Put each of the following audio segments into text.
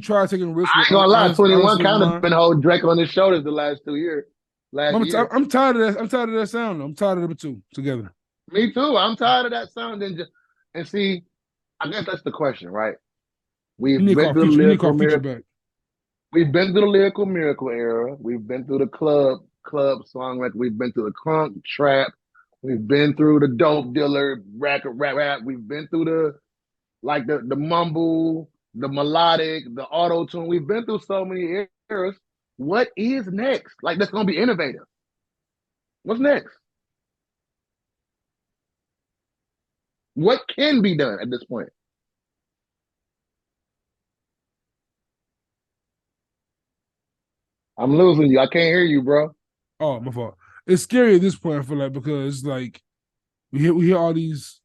try taking risks I with ain't gonna lie, honest 21 state of kind of mind. been holding Drake on his shoulders the last 2 years, last year. I'm tired of that. I'm tired of that sound. Though. I'm tired of them two together. Me too. I'm tired of that sound. And see, I guess that's the question, right? You We've need to been call through the future. You need to call lyrical future miracle. back. We've been through the lyrical miracle era. We've been through the club song record. We've been through the crunk trap. We've been through the dope dealer rap. We've been through the mumble, the melodic, the auto tune. We've been through so many eras. What is next? Like that's gonna be innovative. What's next? What can be done at this point? I'm losing you. I can't hear you, bro. Oh, my fault. It's scary at this point. I feel like because it's like we hear all these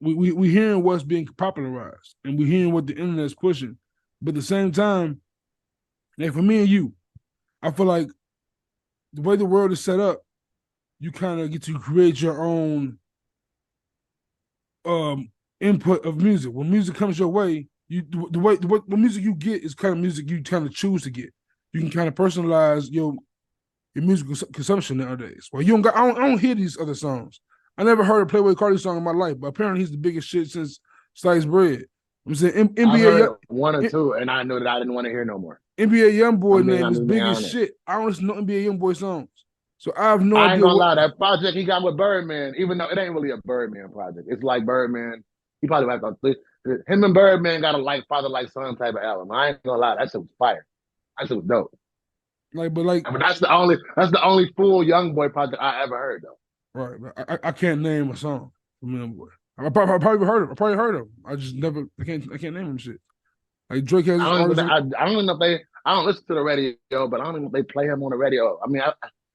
we hearing what's being popularized and we hearing what the internet's pushing, but at the same time, like for me and you, I feel like the way the world is set up, you kind of get to create your own input of music. When music comes your way, you the music you get is kind of music you kind of choose to get. You can kind of personalize your musical consumption nowadays. Well, you don't got I don't hear these other songs. I never heard a Playboy Cardi song in my life, but apparently he's the biggest shit since sliced bread. I'm saying I've NBA heard one or two, and I knew that I didn't want to hear no more. NBA YoungBoy name I'm is just being big as honest. shit. I don't listen to NBA YoungBoy songs, so I have no I ain't idea gonna what. lie, that project he got with Birdman, even though it ain't really a Birdman project, it's like Birdman. He probably like him and Birdman got a like father like son type of album. I ain't gonna lie, that shit was fire. That shit was dope. Like, but like, I mean, that's the only full young boy project I ever heard though. right? I can't name a song from YoungBoy. I probably heard of. I probably heard of him. I just never. I can't name him shit. Like Drake has I his don't even artists. I don't even know if they I don't listen to the radio, but I don't even know if they play him on the radio. I mean,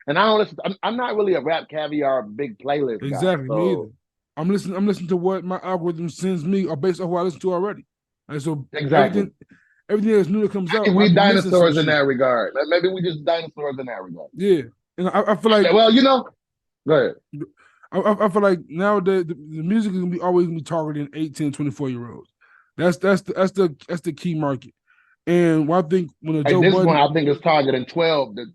and I don't listen. I'm not really a rap caviar big playlist guy, Exactly, me either. so I'm listening to what my algorithm sends me or based on what I listen to already. And so exactly. everything that's new that comes out, Maybe I we be missing some dinosaurs in shit. that regard. Maybe we just dinosaurs in that regard. Yeah. And I feel like Well, go ahead. I feel like nowadays the music is gonna be always gonna be targeting 18, 24-year olds. That's the key market. And what I think when a At Joe this point, Budden I think it's targeting 12 to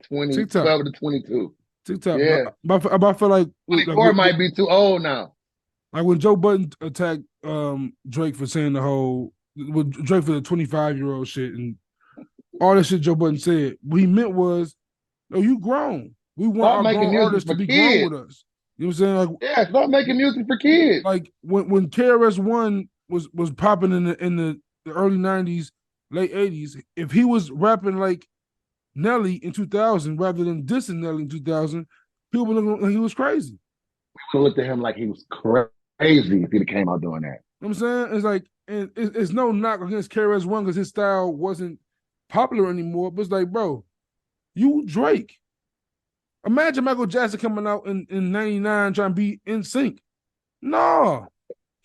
20, TikTok, 12 to 22. TikTok, Yeah. but I feel like 24 might be too old now. like when Joe Budden attacked Drake for saying the whole with Drake for the 25-year-old shit and all that shit Joe Budden said, what he meant was, no, you grown. We want Start our making grown music artists to for be grown with kids. us. You know what I'm saying? Yeah, start making music for kids. Like when KRS One was popping the early '90s, late '80s. If he was rapping like Nelly in 2000 rather than dissing Nelly in 2000, people would look like he was crazy. We looked at him like he was crazy if he came out doing that. You know what I'm saying? It's like, and it's no knock against KRS One because his style wasn't popular anymore. But it's like, bro, you Drake. Imagine Michael Jackson coming out in '99 trying to be in sync. No,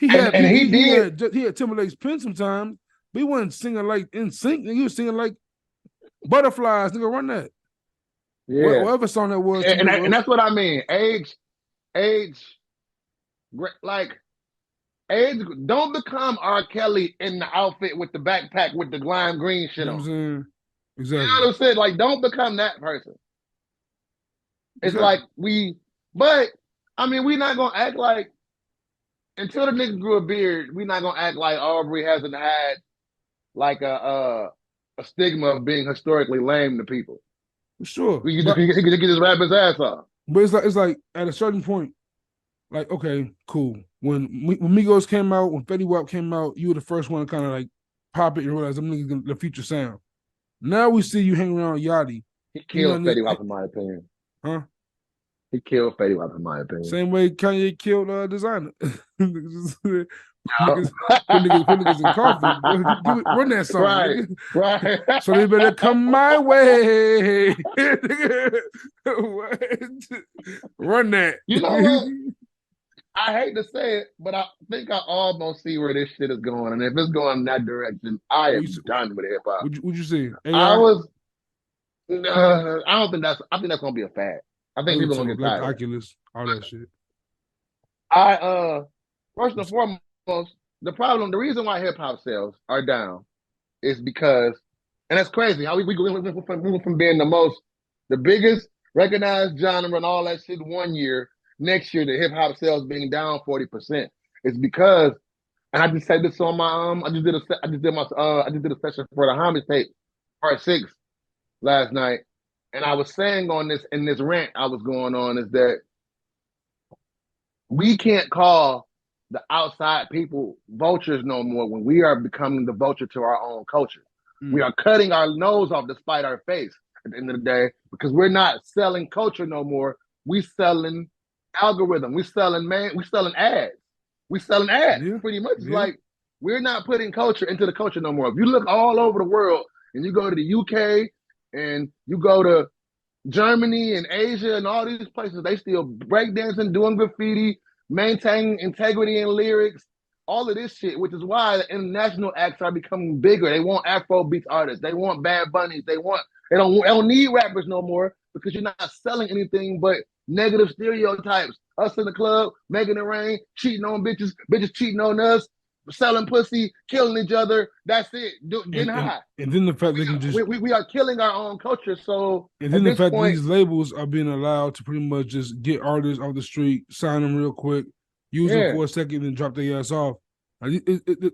And he did. he had Timberlake's pen sometimes, but he wasn't singing like in sync. He was singing like butterflies. Nigga, run that. Yeah. Whatever song that was And, Timberlake and wrote. that's what I mean. Age, like age. Don't become R. Kelly in the outfit with the backpack with the lime green You shit know what I'm on. saying? You Exactly. know what I'm saying? Like, don't become that person. It's like Exactly. but I mean, we not gonna act like until the nigga grew a beard. We not gonna act like Aubrey hasn't had like a stigma of being historically lame to people. For sure. He could just rap his ass off. But it's like at a certain point, like, okay, cool. When Migos came out, when Fetty Wap came out, you were the first one to kind of like pop it and realize them niggas the future sound. Now we see you hanging around Yachty. He Hanging killed around Fetty this, Wap, in my opinion. huh? He killed Fetty Wap, in my opinion. Same way Kanye killed Designer. niggas, Yup. put niggas in coffins. Run that song, Right, nigga. right. So they better come my way. What? Run that. You know what? I hate to say it, but I think I almost see where this shit is going. And if it's going in that direction, I what am done with hip hop. you say? I AI? was, I don't think I think that's gonna be a fad. I I think do people are gonna too. get Like the tired of that. Oculus, all that shit. I first and foremost, the reason why hip hop sales are down is because, and that's crazy how we went from being the biggest recognized genre and all that shit one year, next year the hip hop sales being down 40%. It's because, and I just said this on my I just did a session for the homage tape part six last night, and I was saying on this in this rant I was going on is that we can't call the outside people vultures no more when we are becoming the vulture to our own culture. We are cutting our nose off despite our face at the end of the day because we're not selling culture no more. We selling algorithm. We selling ads. We selling ads Yeah, pretty much. It's yeah. like we're not putting culture into the culture no more. If you look all over the world and you go to the UK and you go to Germany and Asia and all these places, they still breakdancing, doing graffiti, maintaining integrity in lyrics, all of this shit, which is why the international acts are becoming bigger. They want Afrobeat artists. They want Bad Bunnies. They don't need rappers no more because you're not selling anything but negative stereotypes. Us in the club, making it rain, cheating on bitches, bitches cheating on us, selling pussy, killing each other. That's it. And Getting and high. and then the fact they can just We are killing our own culture. So and then at the this fact that point, these labels are being allowed to pretty much just get artists off the street, sign them real quick, use them yeah. for a second, and drop their ass off.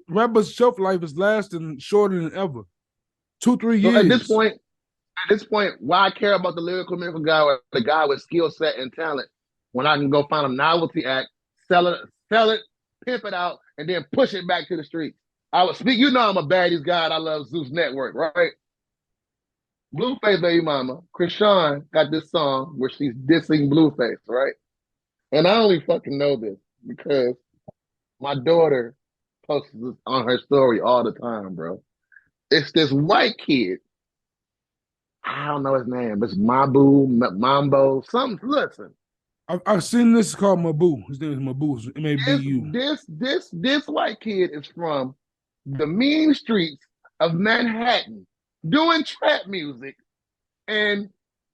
Rappers' shelf life is lasting shorter than ever. 2, 3 So years. at this point, why I care about the lyrical miracle guy or the guy with skill set and talent when I can go find a novelty act, sell it, pimp it out, and then push it back to the streets. I would speak. You know I'm a baddies guy. And I love Zeus Network, right? Blueface baby mama, Krishan got this song where she's dissing Blueface, right? And I only fucking know this because my daughter posts this on her story all the time, bro. It's this white kid. I don't know his name. It's Mabu, Mambo, something. Listen, I've seen this called Mabu. His name is Mabu. MABU. this white kid is from the mean streets of Manhattan doing trap music, and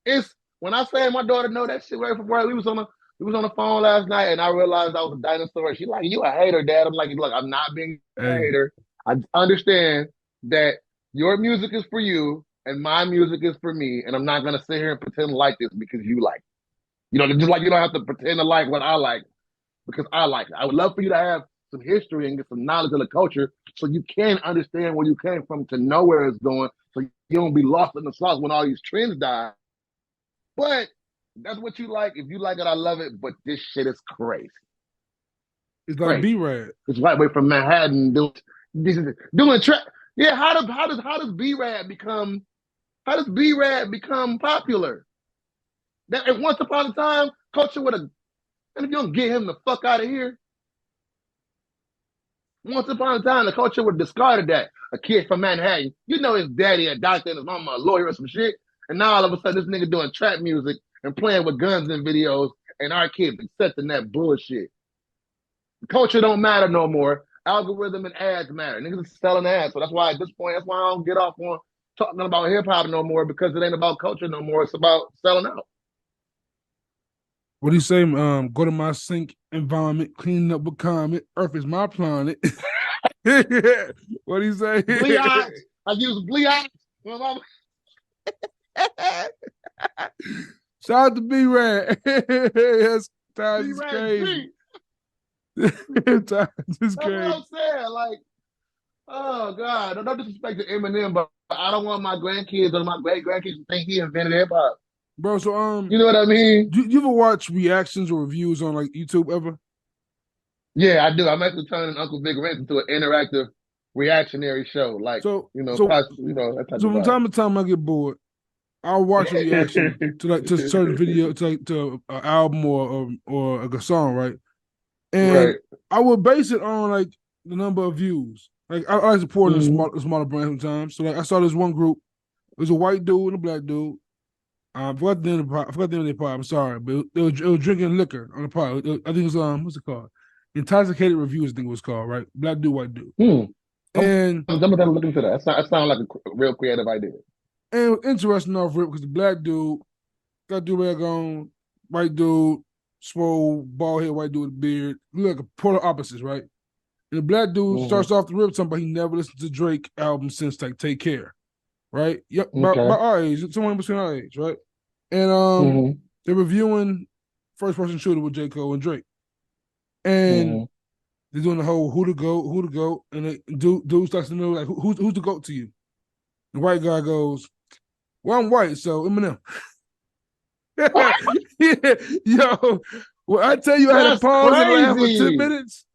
it's when I say my daughter know that shit right from where we was on the phone last night, and I realized I was a dinosaur. She like, you a hater, Dad. I'm like, look, I'm not being a Hey, hater. I understand that your music is for you and my music is for me, and I'm not gonna sit here and pretend like this because you like. You know, just like you don't have to pretend to like what I like because I like it. I would love for you to have some history and get some knowledge of the culture so you can understand where you came from to know where it's going so you don't be lost in the sauce when all these trends die. But that's what you like. If you like it, I love it. But this shit is crazy. it's like Crazy. B-Rad. It's right away from Manhattan doing trap. Yeah, how does B-Rad become popular? That at once upon a time, culture would have, and if you don't get him the fuck out of here, once upon a time, the culture would have discarded that. A kid from Manhattan, you know his daddy a doctor and his mama a lawyer or some shit. And now all of a sudden this nigga doing trap music and playing with guns in videos and our kids accepting that bullshit. Culture don't matter no more. Algorithm and ads matter. Niggas is selling ads. So that's why at this point, that's why I don't get off on talking about hip hop no more because it ain't about culture no more. It's about selling out. What do you say? Go to my sink environment, clean up with comment. Earth is my planet. What do you say? Bleox. I use Bleox. Shout out to B-Rad. Yes, times is B-Rad crazy. G. Times is That's what crazy. I'm saying. Like, oh God, no disrespect to Eminem, but I don't want my grandkids or my great grandkids to think he invented hip hop. Bro, so You know what I mean? you ever watch reactions or reviews on like YouTube ever? Yeah, I do. I'm actually turning Uncle Big Rent into an interactive reactionary show, like So past, that type so of from vibe. time to time I get bored. I'll watch a reaction to certain video to an album or a song, right? And Right. I would base it on like the number of views. Like I like to pour in a Mm-hmm. smaller brand sometimes. So like I saw this one group. It was a white dude and a black dude. I forgot the name of the pod. I forgot the name of the pod. I'm sorry, but it was drinking liquor on the pod. I think it was what's it called? Intoxicated Reviews. I think it was called, right? Black dude, white dude. Hmm. And I'm gonna look into that. That sounds like a real creative idea. and interesting off rip because the black dude got do rag on, white dude, swole, bald head, white dude with a beard. Look like a polar opposites, right? And the black dude Mm-hmm. starts off the rip talking about he never listened to Drake album since like Take Care, right? Yep, by Okay. our age, somewhere between our age, right? And Mm-hmm. they're reviewing first person shooter with J. Cole and Drake. And Mm-hmm. they're doing the whole who to go, and dude starts to know like who's the goat to you. The white guy goes, "Well, I'm white, so Eminem." What? Yeah, yo, well, I tell you, I had to That's pause and laugh for 10 crazy. minutes.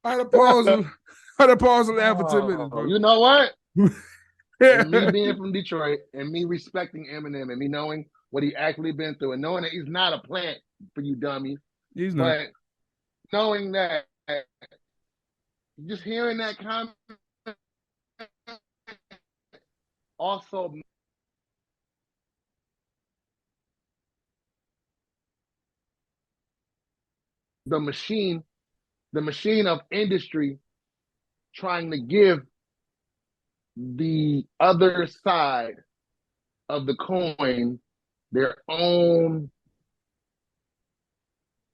I had to pause and I had to pause and laugh for 10 minutes, Oh, bro. you know what? And me Yeah, being from Detroit and me respecting Eminem and me knowing what he actually been through and knowing that he's not a plant for you dummies, he's not. but knowing that, just hearing that comment also the machine, the machine of industry trying to give the other side of the coin their own,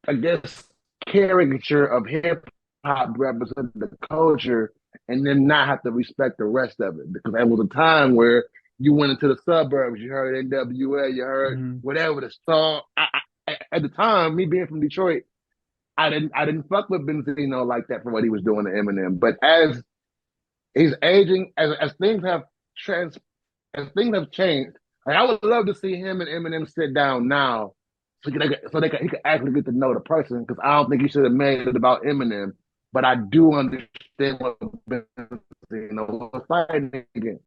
I guess, caricature of hip hop representing the culture and then not have to respect the rest of it. Because there was a time where you went into the suburbs, you heard NWA, you heard Mm-hmm. whatever the song. At the time, me being from Detroit, I didn't fuck with Benzino like that for what he was doing to Eminem. But as he's aging, as things have trans as things have changed, like I would love to see him and Eminem sit down now, he could actually get to know the person. Because I don't think he should have made it about Eminem, but I do understand what Benzino was fighting against.